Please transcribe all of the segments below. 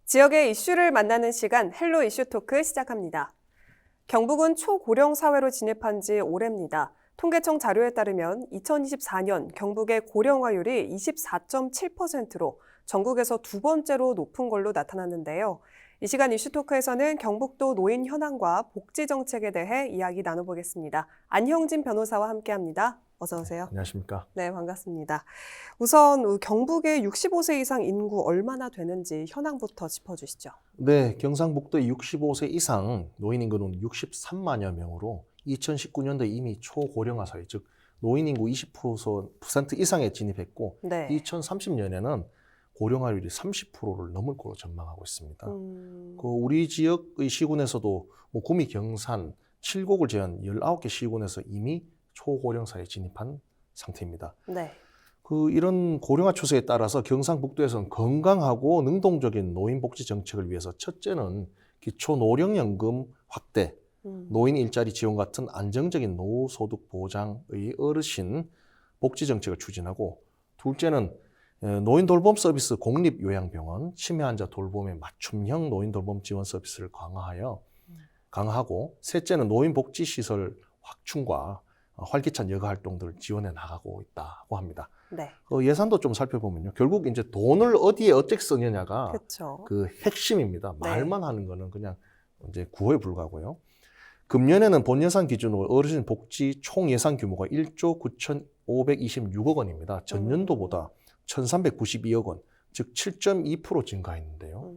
지역의 이슈를 만나는 시간 헬로 이슈 토크 시작합니다. 경북은 초고령 사회로 진입한 지 오래입니다. 통계청 자료에 따르면 2024년 경북의 고령화율이 24.7%로 전국에서 두 번째로 높은 걸로 나타났는데요. 이 시간 이슈 토크에서는 경북도 노인 현황과 복지 정책에 대해 이야기 나눠보겠습니다. 안형진 변호사와 함께합니다. 어서 오세요. 안녕하십니까. 네, 반갑습니다. 우선 경북의 65세 이상 인구 얼마나 되는지 현황부터 짚어주시죠. 네, 경상북도의 65세 이상 노인 인구는 63만여 명으로 2019년도에 이미 초고령화 사회, 즉 노인 인구 20% 이상에 진입했고 네. 2030년에는 고령화율이 30%를 넘을 거로 전망하고 있습니다. 우리 지역의 시군에서도 구미, 경산, 칠곡을 제한 19개 시군에서 이미 초고령 사회에 진입한 상태입니다. 네. 이런 고령화 추세에 따라서 경상북도에서는 건강하고 능동적인 노인복지 정책을 위해서 첫째는 기초노령연금 확대, 노인 일자리 지원 같은 안정적인 노후소득 보장의 어르신 복지 정책을 추진하고, 둘째는 노인 돌봄 서비스 공립요양병원, 치매 환자 돌봄의 맞춤형 노인 돌봄 지원 서비스를 강화하고, 셋째는 노인 복지 시설 확충과 활기찬 여가 활동들을 지원해 나가고 있다고 합니다. 네. 예산도 좀 살펴보면요. 결국 이제 돈을 어디에 어떻게 쓰느냐가 그렇죠. 그 핵심입니다. 네. 말만 하는 거는 그냥 이제 구호에 불과하고요. 금년에는 본 예산 기준으로 어르신 복지 총 예산 규모가 1조 9,526억 원입니다. 전년도보다 1,392억 원, 즉 7.2% 증가했는데요.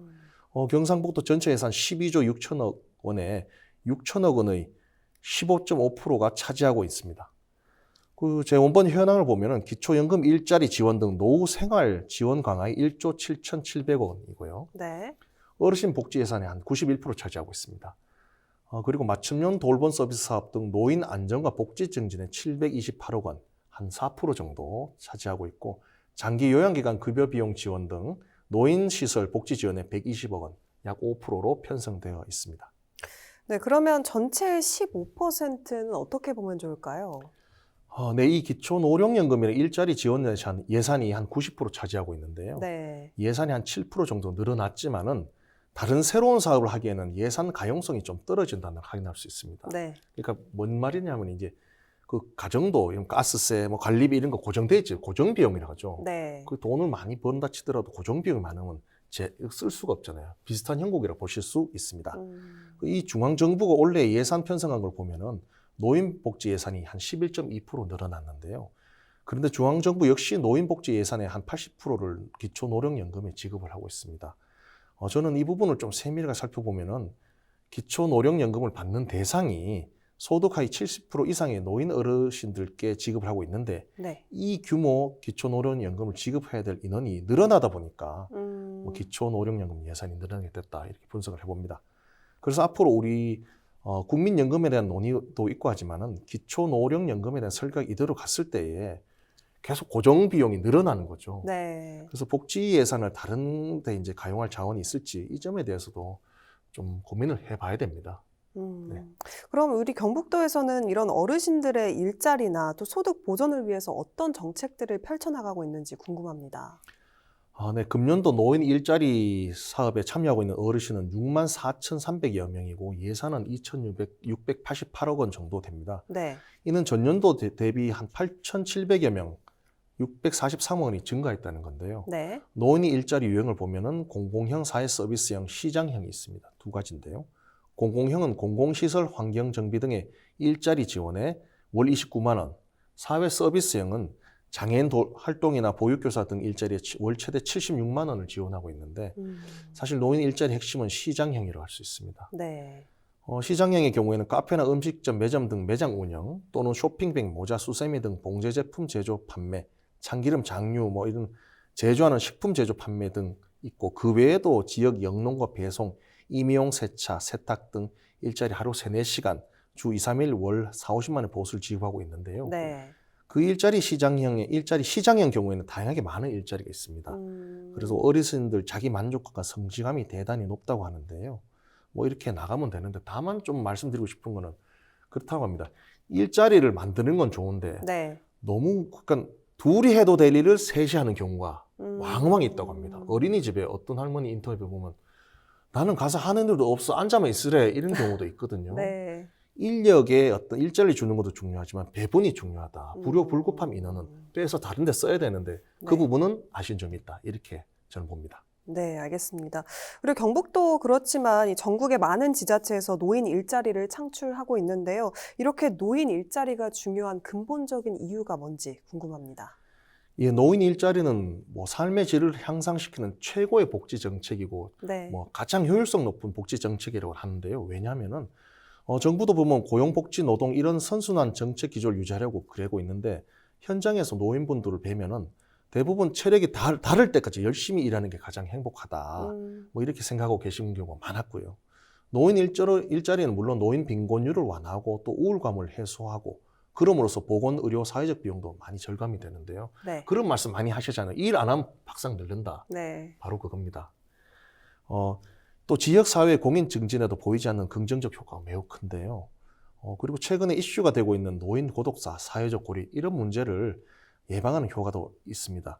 경상북도 전체 예산 12조 6천억 원에 6천억 원의 15.5%가 차지하고 있습니다. 제 원본 현황을 보면은 기초연금 일자리 지원 등 노후 생활 지원 강화에 1조 7,700억 원이고요. 네. 어르신 복지 예산의 한 91% 차지하고 있습니다. 그리고 맞춤형 돌봄 서비스 사업 등 노인 안정과 복지 증진에 728억 원, 한 4% 정도 차지하고 있고, 장기 요양기간 급여 비용 지원 등 노인 시설 복지 지원에 120억 원, 약 5%로 편성되어 있습니다. 네, 그러면 전체의 15%는 어떻게 보면 좋을까요? 네, 이 기초노령연금이나 일자리 지원 예산이 한 90% 차지하고 있는데요. 네. 예산이 한 7% 정도 늘어났지만은 다른 새로운 사업을 하기에는 예산 가용성이 좀 떨어진다는 걸 확인할 수 있습니다. 네. 그러니까 뭔 말이냐면 이제 그 가정도 가스세, 관리비 이런 거 고정돼 있지, 고정 비용이라고 하죠. 네. 그 돈을 많이 번다 치더라도 고정 비용이 많으면 쓸 수가 없잖아요. 비슷한 형국이라고 보실 수 있습니다. 이 중앙정부가 올해 예산 편성한 걸 보면은 노인복지 예산이 한 11.2% 늘어났는데요. 그런데 중앙정부 역시 노인복지 예산의 한 80%를 기초노령연금에 지급을 하고 있습니다. 저는 이 부분을 좀 세밀하게 살펴보면은 기초노령연금을 받는 대상이 소득 하위 70% 이상의 노인 어르신들께 지급을 하고 있는데, 네. 이 규모 기초노령연금을 지급해야 될 인원이 늘어나다 보니까 기초노령연금 예산이 늘어나게 됐다, 이렇게 분석을 해봅니다. 그래서 앞으로 우리 국민연금에 대한 논의도 있고 하지만은 기초노령연금에 대한 설계가 이대로 갔을 때에 계속 고정 비용이 늘어나는 거죠. 네. 그래서 복지 예산을 다른 데 이제 가용할 자원이 있을지, 이 점에 대해서도 좀 고민을 해봐야 됩니다. 네. 그럼 우리 경북도에서는 이런 어르신들의 일자리나 또 소득 보전을 위해서 어떤 정책들을 펼쳐나가고 있는지 궁금합니다. 네, 금년도 노인 일자리 사업에 참여하고 있는 어르신은 64,300여 명이고 예산은 2,688억 원 정도 됩니다. 네. 이는 전년도 대비 한 8,700여 명, 643억 원이 증가했다는 건데요. 네. 노인 일자리 유형을 보면은 공공형, 사회서비스형, 시장형이 있습니다. 두 가지인데요. 공공형은 공공시설 환경 정비 등의 일자리 지원에 월 29만 원, 사회서비스형은 장애인 활동이나 보육교사 등 일자리에 월 최대 76만 원을 지원하고 있는데, 사실 노인 일자리 핵심은 시장형이라고 할 수 있습니다. 네. 시장형의 경우에는 카페나 음식점, 매점 등 매장 운영, 또는 쇼핑백, 모자, 수세미 등 봉제 제품 제조 판매, 참기름, 장류 이런 제조하는 식품 제조 판매 등 있고, 그 외에도 지역 영농과 배송, 임용 세차, 세탁 등 일자리 하루 3, 4시간, 주 2, 3일 월 4, 50만 원의 보수를 지급하고 있는데요. 네. 그 일자리 시장형 경우에는 다양하게 많은 일자리가 있습니다. 그래서 어르신들 자기 만족감과 성취감이 대단히 높다고 하는데요. 이렇게 나가면 되는데, 다만 좀 말씀드리고 싶은 거는 그렇다고 합니다. 일자리를 만드는 건 좋은데 네. 너무 그러니까 둘이 해도 될 일을 셋이 하는 경우가 왕왕 있다고 합니다. 어린이집에 어떤 할머니 인터뷰 보면 나는 가서 하는 일도 없어. 앉아만 있으래. 이런 경우도 있거든요. 네. 인력에 어떤 일자리 주는 것도 중요하지만 배분이 중요하다. 불급한 인원은 음. 빼서 다른 데 써야 되는데 그 네. 부분은 아쉬운 점이 있다. 이렇게 저는 봅니다. 네, 알겠습니다. 그리고 경북도 그렇지만 이 전국의 많은 지자체에서 노인 일자리를 창출하고 있는데요. 이렇게 노인 일자리가 중요한 근본적인 이유가 뭔지 궁금합니다. 이 노인 일자리는 뭐 삶의 질을 향상시키는 최고의 복지 정책이고 네. 뭐 가장 효율성 높은 복지 정책이라고 하는데요. 왜냐하면은 정부도 보면 고용복지, 노동 이런 선순환 정책 기조를 유지하려고 그러고 있는데 현장에서 노인분들을 뵈면은 대부분 체력이 다를 때까지 열심히 일하는 게 가장 행복하다. 뭐 이렇게 생각하고 계시는 경우가 많았고요. 노인 일자리는 물론 노인 빈곤율을 완화하고 또 우울감을 해소하고 그럼으로써 보건, 의료, 사회적 비용도 많이 절감이 되는데요. 네. 그런 말씀 많이 하시잖아요. 일 안 하면 박상 늙는다. 네. 바로 그겁니다. 또 지역사회 공인 증진에도 보이지 않는 긍정적 효과가 매우 큰데요. 그리고 최근에 이슈가 되고 있는 노인 고독사, 사회적 고립 이런 문제를 예방하는 효과도 있습니다.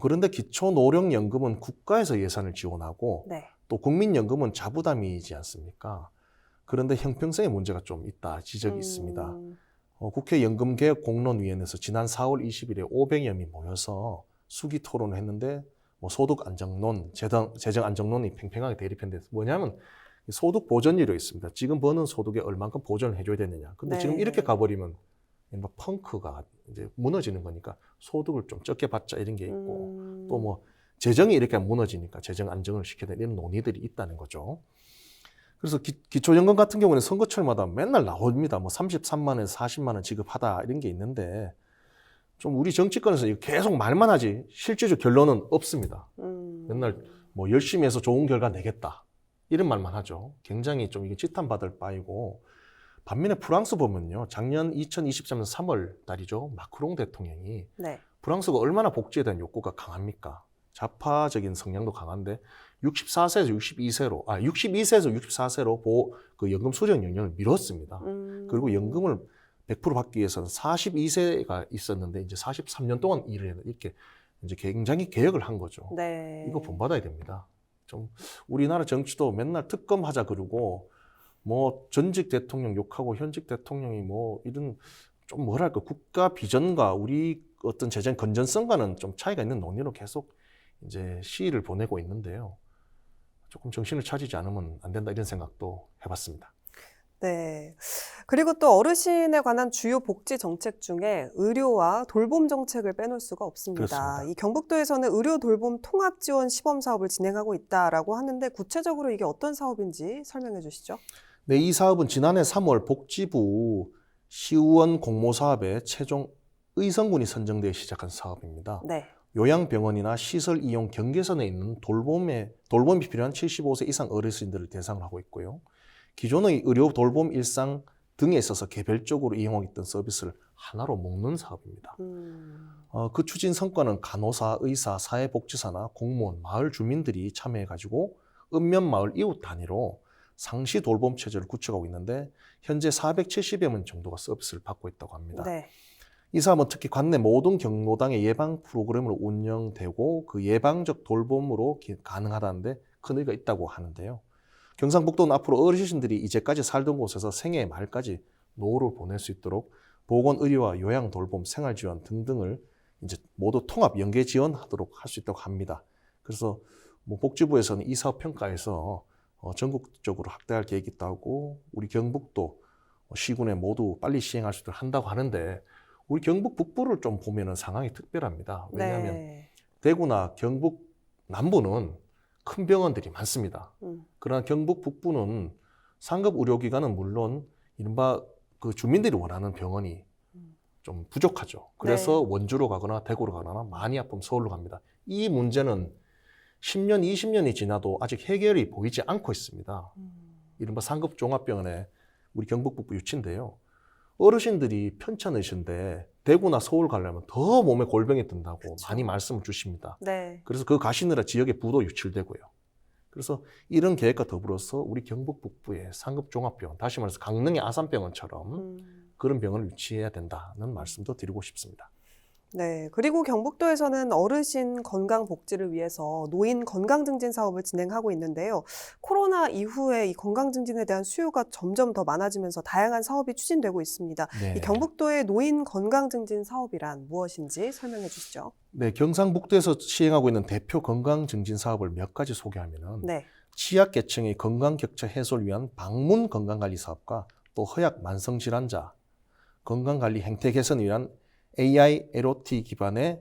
그런데 기초노령연금은 국가에서 예산을 지원하고 네. 또 국민연금은 자부담이지 않습니까? 그런데 형평성의 문제가 좀 있다 지적이 있습니다. 국회 연금개혁공론위원회에서 지난 4월 20일에 500여 명이 모여서 수기 토론을 했는데 뭐 소득 안정론, 재정 안정론이 팽팽하게 대립했는데 뭐냐면 소득 보전율이 있습니다. 지금 버는 소득에 얼만큼 보전을 해줘야 되느냐. 근데 네. 지금 이렇게 가버리면 막 펑크가 이제 무너지는 거니까 소득을 좀 적게 받자 이런 게 있고 또 뭐 재정이 이렇게 무너지니까 재정 안정을 시켜야 되는 이런 논의들이 있다는 거죠. 그래서 기초연금 같은 경우는 선거철마다 맨날 나옵니다. 뭐 33만 원에서 40만 원 지급하다 이런 게 있는데 좀 우리 정치권에서 계속 말만 하지 실질적 결론은 없습니다. 맨날 뭐 열심히 해서 좋은 결과 내겠다 이런 말만 하죠. 굉장히 좀 이게 지탄받을 바이고 반면에 프랑스 보면요. 작년 2023년 3월 달이죠. 마크롱 대통령이 네. 프랑스가 얼마나 복지에 대한 욕구가 강합니까? 좌파적인 성향도 강한데 64세에서 64세로 그 연금 수령 연령을 미뤘습니다. 그리고 연금을 100% 받기 위해서는 42세가 있었는데 이제 43년 동안 일을 해야 이렇게 이제 굉장히 개혁을 한 거죠. 네. 이거 본받아야 됩니다. 좀 우리나라 정치도 맨날 특검하자 그러고 뭐 전직 대통령 욕하고 현직 대통령이 뭐 이런 좀 뭐랄까 국가 비전과 우리 어떤 재정 건전성과는 좀 차이가 있는 논의로 계속 이제 시위를 보내고 있는데요. 조금 정신을 차리지 않으면 안 된다 이런 생각도 해봤습니다. 네. 그리고 또 어르신에 관한 주요 복지 정책 중에 의료와 돌봄 정책을 빼놓을 수가 없습니다. 그렇습니다. 이 경북도에서는 의료 돌봄 통합 지원 시범 사업을 진행하고 있다라고 하는데 구체적으로 이게 어떤 사업인지 설명해 주시죠. 네, 이 사업은 지난해 3월 복지부 시의원 공모 사업에 최종 의성군이 선정되어 시작한 사업입니다. 네. 요양병원이나 시설 이용 경계선에 있는 돌봄이 필요한 75세 이상 어르신들을 대상으로 하고 있고요. 기존의 의료 돌봄 일상 등에 있어서 개별적으로 이용하고 있던 서비스를 하나로 묶는 사업입니다. 그 추진 성과는 간호사, 의사, 사회복지사나 공무원, 마을 주민들이 참여해가지고 읍면마을 이웃 단위로 상시 돌봄 체제를 구축하고 있는데 현재 470여 명 정도가 서비스를 받고 있다고 합니다. 네. 이 사업은 특히 관내 모든 경로당의 예방 프로그램으로 운영되고 그 예방적 돌봄으로 가능하다는데 큰 의의가 있다고 하는데요. 경상북도는 앞으로 어르신들이 이제까지 살던 곳에서 생애 말까지 노후를 보낼 수 있도록 보건의료와 요양 돌봄, 생활지원 등등을 이제 모두 통합 연계 지원하도록 할 수 있다고 합니다. 그래서 뭐 복지부에서는 이 사업 평가에서 전국적으로 확대할 계획이 있다고 우리 경북도 시군에 모두 빨리 시행할 수 있도록 한다고 하는데 우리 경북 북부를 좀 보면은 상황이 특별합니다. 왜냐하면 네. 대구나 경북 남부는 큰 병원들이 많습니다. 그러나 경북 북부는 상급 의료기관은 물론 이른바 그 주민들이 원하는 병원이 좀 부족하죠. 그래서 네. 원주로 가거나 대구로 가거나 많이 아프면 서울로 갑니다. 이 문제는 10년, 20년이 지나도 아직 해결이 보이지 않고 있습니다. 이른바 상급 종합병원에 우리 경북 북부 유치인데요. 어르신들이 편찮으신데 대구나 서울 가려면 더 몸에 골병이 든다고 그쵸. 많이 말씀을 주십니다. 네. 그래서 그 가시느라 지역에 부도 유출되고요. 그래서 이런 계획과 더불어서 우리 경북 북부의 상급 종합병원, 다시 말해서 강릉의 아산병원처럼 그런 병원을 유치해야 된다는 말씀도 드리고 싶습니다. 네, 그리고 경북도에서는 어르신 건강 복지를 위해서 노인 건강 증진 사업을 진행하고 있는데요. 코로나 이후에 이 건강 증진에 대한 수요가 점점 더 많아지면서 다양한 사업이 추진되고 있습니다. 이 네. 경북도의 노인 건강 증진 사업이란 무엇인지 설명해 주시죠. 네, 경상북도에서 시행하고 있는 대표 건강 증진 사업을 몇 가지 소개하면은 네. 취약계층의 건강 격차 해소를 위한 방문 건강관리 사업과 또 허약 만성질환자 건강관리 행태 개선을 위한 AI LOT 기반의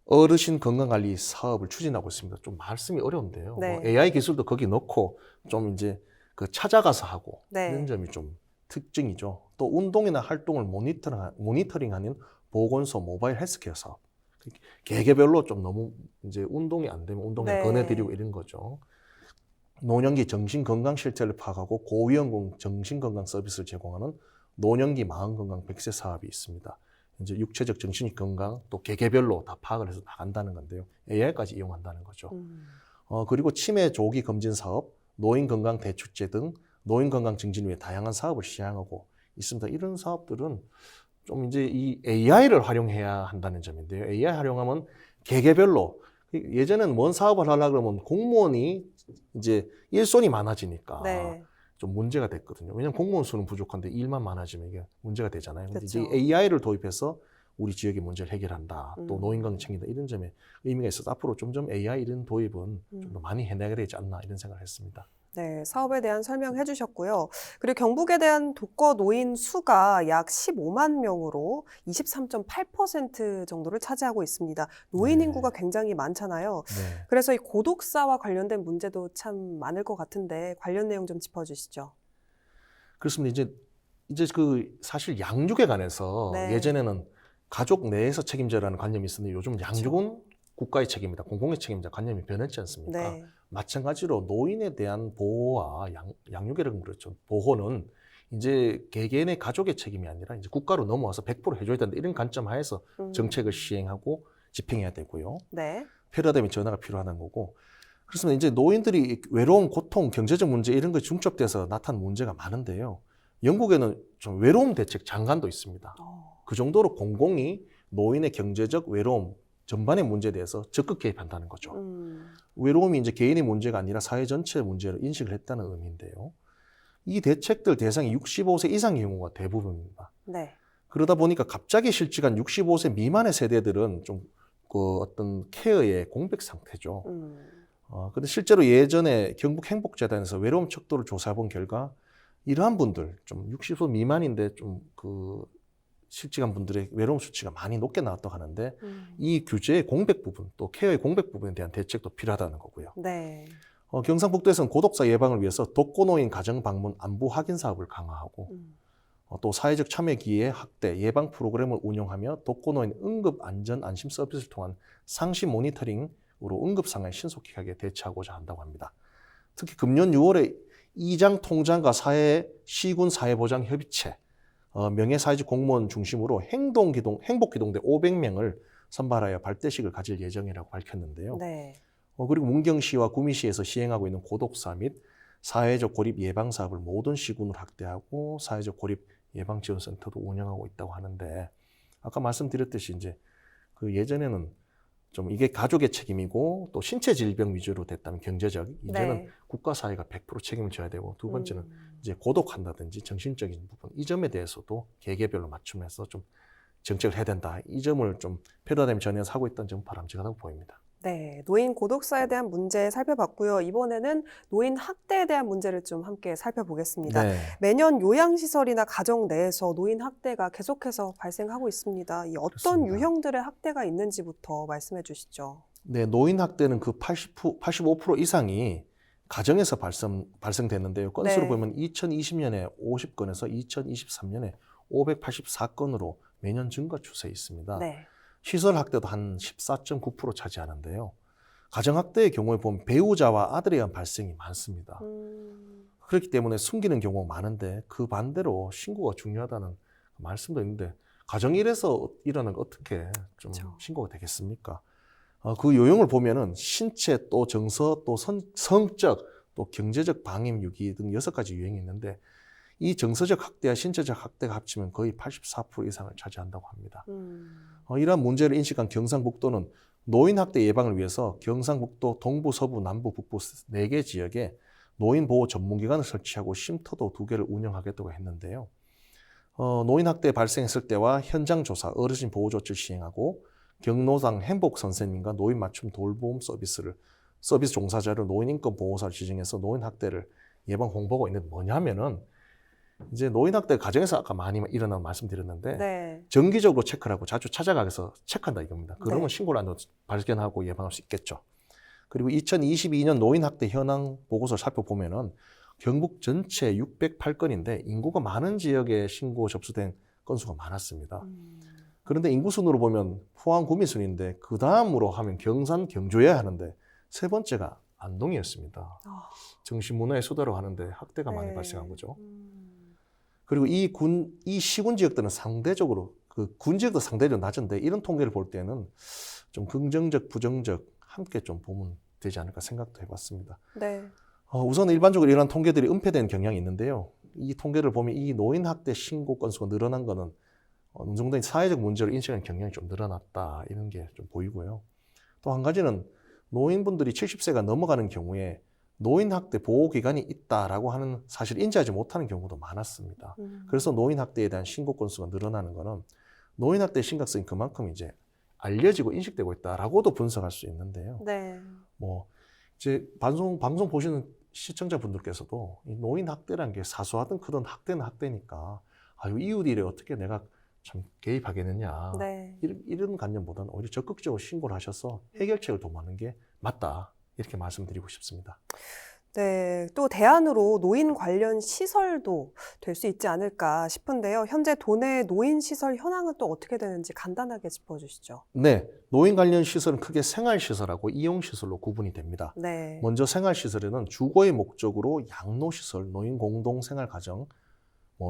어르신 건강관리 사업을 추진하고 있습니다. 좀 말씀이 어려운데요. 네. 뭐 AI 기술도 거기 넣고 좀 이제 그 찾아가서 하고 네. 이런 점이 좀 특징이죠. 또 운동이나 활동을 모니터링하는 보건소 모바일 헬스케어 사업. 개개별로 좀 너무 이제 운동이 안 되면 운동에 네. 권해드리고 이런 거죠. 노년기 정신건강 실태를 파악하고 고위험군 정신건강 서비스를 제공하는 노년기 마음건강 100세 사업이 있습니다. 이제 육체적 정신적 건강 또 개개별로 다 파악을 해서 나간다는 건데요. AI까지 이용한다는 거죠. 그리고 치매 조기 검진 사업, 노인 건강 대축제 등 노인 건강 증진 위해 다양한 사업을 시행하고 있습니다. 이런 사업들은 좀 이제 이 AI를 활용해야 한다는 점인데요. AI 활용하면 개개별로 예전에는 뭔 사업을 하려고 그러면 공무원이 이제 일손이 많아지니까 네. 좀 문제가 됐거든요. 왜냐하면 공무원 수는 부족한데 일만 많아지면 이게 문제가 되잖아요. 근데 이제 그렇죠. AI를 도입해서 우리 지역의 문제를 해결한다. 또 음. 노인 건강 챙긴다. 이런 점에 의미가 있어서 앞으로 점점 AI 이런 도입은 좀 더 많이 해나가야 되지 않나 이런 생각을 했습니다. 네, 사업에 대한 설명해 주셨고요. 그리고 경북에 대한 독거 노인 수가 약 15만 명으로 23.8% 정도를 차지하고 있습니다. 노인 네. 인구가 굉장히 많잖아요. 네. 그래서 이 고독사와 관련된 문제도 참 많을 것 같은데 관련 내용 좀 짚어주시죠. 그렇습니다. 이제 그 사실 양육에 관해서 네. 예전에는 가족 내에서 책임져라는 관념이 있었는데 요즘 양육은 국가의 책임이다, 공공의 책임이다 관념이 변했지 않습니까? 네. 마찬가지로 노인에 대한 보호와 양육이라는 그렇죠. 보호는 이제 개개인의 가족의 책임이 아니라 이제 국가로 넘어와서 100% 해줘야 된다 이런 관점 하에서 정책을 시행하고 집행해야 되고요. 네. 패러다임의 전환가 필요하다는 거고. 그렇습니다. 이제 노인들이 외로움, 고통, 경제적 문제 이런 거에 중첩돼서 나타난 문제가 많은데요. 영국에는 좀 외로움 대책 장관도 있습니다. 그 정도로 공공이 노인의 경제적 외로움 전반의 문제에 대해서 적극 개입한다는 거죠. 외로움이 이제 개인의 문제가 아니라 사회 전체의 문제로 인식을 했다는 의미인데요. 이 대책들 대상이 65세 이상의 경우가 대부분입니다. 네. 그러다 보니까 갑자기 실직한 65세 미만의 세대들은 좀 그 어떤 케어의 공백 상태죠. 근데 실제로 예전에 경북 행복재단에서 외로움 척도를 조사해 본 결과 이러한 분들 좀 60세 미만인데 좀 그 실직한 분들의 외로움 수치가 많이 높게 나왔다고 하는데 이 규제의 공백 부분 또 케어의 공백 부분에 대한 대책도 필요하다는 거고요. 네. 경상북도에서는 고독사 예방을 위해서 독거노인 가정 방문 안부 확인 사업을 강화하고 또 사회적 참여 기회 확대 예방 프로그램을 운영하며 독거노인 응급 안전 안심 서비스를 통한 상시 모니터링으로 응급 상황에 신속하게 대처하고자 한다고 합니다. 특히 금년 6월에 이장 통장과 시군 사회보장 협의체 명예사회직 공무원 중심으로 행복기동대 500명을 선발하여 발대식을 가질 예정이라고 밝혔는데요. 네. 그리고 문경시와 구미시에서 시행하고 있는 고독사 및 사회적 고립 예방 사업을 모든 시군으로 확대하고 사회적 고립 예방 지원센터도 운영하고 있다고 하는데 아까 말씀드렸듯이 이제 그 예전에는 좀 이게 가족의 책임이고 또 신체 질병 위주로 됐다면 경제적 이제는 네. 국가 사회가 100% 책임을 져야 되고 두 번째는 이제 고독한다든지 정신적인 부분 이 점에 대해서도 개개별로 맞춤해서 좀 정책을 해야 된다. 이 점을 좀 패러다임 전에서 하고 있다는 점은 바람직하다고 보입니다. 네, 노인 고독사에 대한 문제 살펴봤고요. 이번에는 노인 학대에 대한 문제를 좀 함께 살펴보겠습니다. 네. 매년 요양시설이나 가정 내에서 노인 학대가 계속해서 발생하고 있습니다. 이 어떤 그렇습니다. 유형들의 학대가 있는지부터 말씀해 주시죠. 네, 노인 학대는 그 85% 이상이 가정에서 발생됐는데요. 건수로 네. 보면 2020년에 50건에서 2023년에 584건으로 매년 증가 추세에 있습니다. 네. 시설 학대도 한 14.9% 차지하는데요. 가정 학대의 경우에 보면 배우자와 아들에 의한 발생이 많습니다. 그렇기 때문에 숨기는 경우가 많은데 그 반대로 신고가 중요하다는 말씀도 있는데 가정일에서 일어나는 거 어떻게 좀 그렇죠. 신고가 되겠습니까? 그 요령을 보면은 신체 또 정서 또 성적 또 경제적 방임 유기 등 6가지 유형이 있는데 이 정서적 학대와 신체적 학대가 합치면 거의 84% 이상을 차지한다고 합니다. 이러한 문제를 인식한 경상북도는 노인 학대 예방을 위해서 경상북도 동부, 서부, 남부, 북부 4개 지역에 노인 보호 전문기관을 설치하고 쉼터도 2개를 운영하겠다고 했는데요. 노인 학대 발생했을 때와 현장 조사, 어르신 보호 조치를 시행하고 경로당 행복 선생님과 노인 맞춤 돌봄 서비스 종사자를 노인 인권 보호사를 지정해서 노인 학대를 예방 홍보하고 있는데 뭐냐면은 이제 노인 학대 가정에서 아까 많이 일어나는 말씀드렸는데 네. 정기적으로 체크를 하고 자주 찾아가서 체크한다 이겁니다. 그러면 네. 신고를 안 해도 발견하고 예방할 수 있겠죠. 그리고 2022년 노인 학대 현황 보고서를 살펴보면은 경북 전체 608건인데 인구가 많은 지역에 신고 접수된 건수가 많았습니다. 그런데 인구 순으로 보면 포항 구미 순인데 그 다음으로 하면 경산 경주여야 하는데 3번째가 안동이었습니다. 정신문화의 수다로 하는데 학대가 많이 네. 발생한 거죠. 그리고 이 시군 지역들은 상대적으로 그 군 지역도 상대적으로 낮은데 이런 통계를 볼 때는 좀 긍정적, 부정적 함께 좀 보면 되지 않을까 생각도 해봤습니다. 네. 우선 일반적으로 이런 통계들이 은폐되는 경향이 있는데요. 이 통계를 보면 이 노인 학대 신고 건수가 늘어난 거는 어느 정도 사회적 문제로 인식하는 경향이 좀 늘어났다 이런 게 좀 보이고요. 또 한 가지는 노인분들이 70세가 넘어가는 경우에 노인 학대 보호 기관이 있다라고 하는 사실을 인지하지 못하는 경우도 많았습니다. 그래서 노인 학대에 대한 신고 건수가 늘어나는 거는 노인 학대의 심각성이 그만큼 이제 알려지고 인식되고 있다라고도 분석할 수 있는데요. 네. 뭐 이제 방송 보시는 시청자분들께서도 이 노인 학대라는 게 사소하든 크든 학대는 학대니까 아유 이웃 일에 어떻게 내가 참 개입하겠느냐 네. 이런 관념보다는 오히려 적극적으로 신고를 하셔서 해결책을 도모하는 게 맞다 이렇게 말씀드리고 싶습니다. 네, 또 대안으로 노인 관련 시설도 될 수 있지 않을까 싶은데요. 현재 도내 노인 시설 현황은 또 어떻게 되는지 간단하게 짚어주시죠. 네, 노인 관련 시설은 크게 생활시설하고 이용시설로 구분이 됩니다. 네. 먼저 생활시설에는 주거의 목적으로 양로시설, 노인 공동생활가정,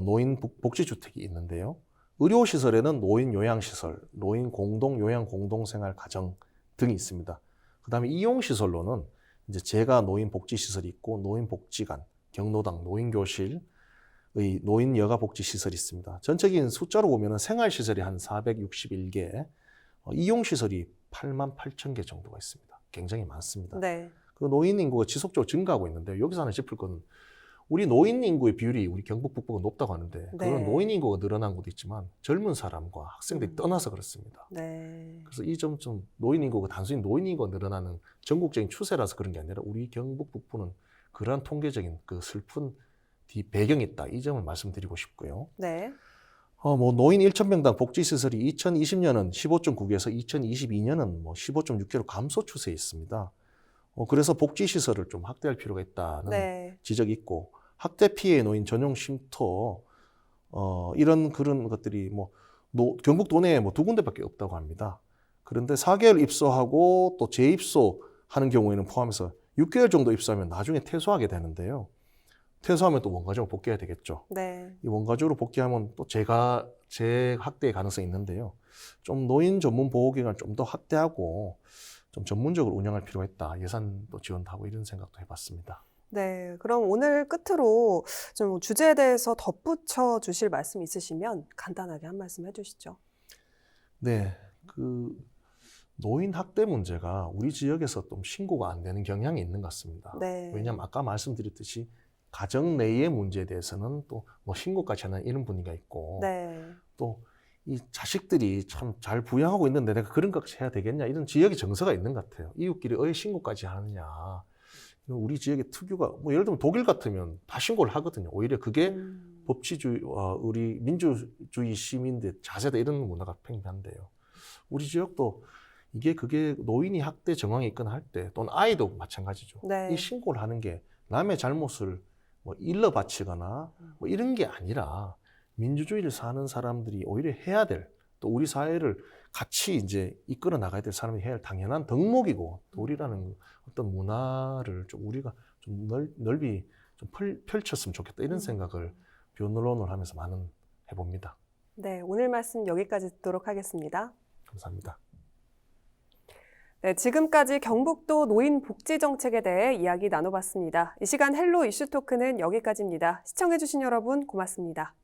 노인 복지주택이 있는데요. 의료시설에는 노인 요양시설, 노인 공동요양 공동생활가정 등이 있습니다. 그 다음에 이용시설로는 이제 재가 노인 복지시설이 있고 노인 복지관, 경로당, 노인교실의 노인 여가 복지시설이 있습니다. 전체적인 숫자로 보면 생활시설이 한 461개, 이용시설이 88,000개 정도가 있습니다. 굉장히 많습니다. 네. 그 노인 인구가 지속적으로 증가하고 있는데 여기서 하나 짚을 거는 우리 노인 인구의 비율이 우리 경북 북부가 높다고 하는데 그건 네. 노인 인구가 늘어난 것도 있지만 젊은 사람과 학생들이 떠나서 그렇습니다. 네. 그래서 이 점 좀 노인 인구가 단순히 노인 인구가 늘어나는 전국적인 추세라서 그런 게 아니라 우리 경북 북부는 그러한 통계적인 그 슬픈 배경이 있다. 이 점을 말씀드리고 싶고요. 네. 노인 1,000명당 복지시설이 2020년은 15.9개에서 2022년은 15.6개로 감소 추세에 있습니다. 그래서 복지시설을 좀 확대할 필요가 있다는 네. 지적이 있고 학대 피해에 놓인 전용 쉼터 이런 그런 것들이 경북 도내에 2군데밖에 없다고 합니다. 그런데 4개월 입소하고 또 재입소하는 경우에는 포함해서 6개월 정도 입소하면 나중에 퇴소하게 되는데요. 퇴소하면 또 원가적으로 복귀해야 되겠죠. 네. 이 원가적으로 복귀하면 또 재학대의 가능성이 있는데요. 좀 노인 전문 보호기관을 좀 더 확대하고 좀 전문적으로 운영할 필요가 있다. 예산도 지원도 하고 이런 생각도 해봤습니다. 네. 그럼 오늘 끝으로 좀 주제에 대해서 덧붙여 주실 말씀 있으시면 간단하게 한 말씀 해주시죠. 네. 그 노인 학대 문제가 우리 지역에서 좀 신고가 안 되는 경향이 있는 것 같습니다. 네. 왜냐하면 아까 말씀드렸듯이 가정 내의 문제에 대해서는 또 신고까지 하는 이런 분위기가 있고 네. 또 이 자식들이 참 잘 부양하고 있는데 내가 그런 것까지 해야 되겠냐 이런 지역의 정서가 있는 것 같아요. 이웃끼리 신고까지 하느냐. 우리 지역의 특유가 예를 들면 독일 같으면 다 신고를 하거든요. 오히려 그게 법치주의, 우리 민주주의 시민들 자세다 이런 문화가 팽배한데요. 우리 지역도 그게 노인이 학대 정황이 있거나 할 때 또는 아이도 마찬가지죠. 네. 이 신고를 하는 게 남의 잘못을 일러 바치거나 이런 게 아니라 민주주의를 사는 사람들이 오히려 해야 될 또 우리 사회를 같이 이제 이끌어 나가야 될 사람이 해야 할 당연한 덕목이고 도리라는 어떤 문화를 좀 우리가 좀 넓이 좀 펼쳤으면 좋겠다 이런 생각을 변론을 하면서 많은 해봅니다. 네, 오늘 말씀 여기까지 듣도록 하겠습니다. 감사합니다. 네, 지금까지 경북도 노인 복지 정책에 대해 이야기 나눠봤습니다. 이 시간 헬로 이슈 토크는 여기까지입니다. 시청해주신 여러분 고맙습니다.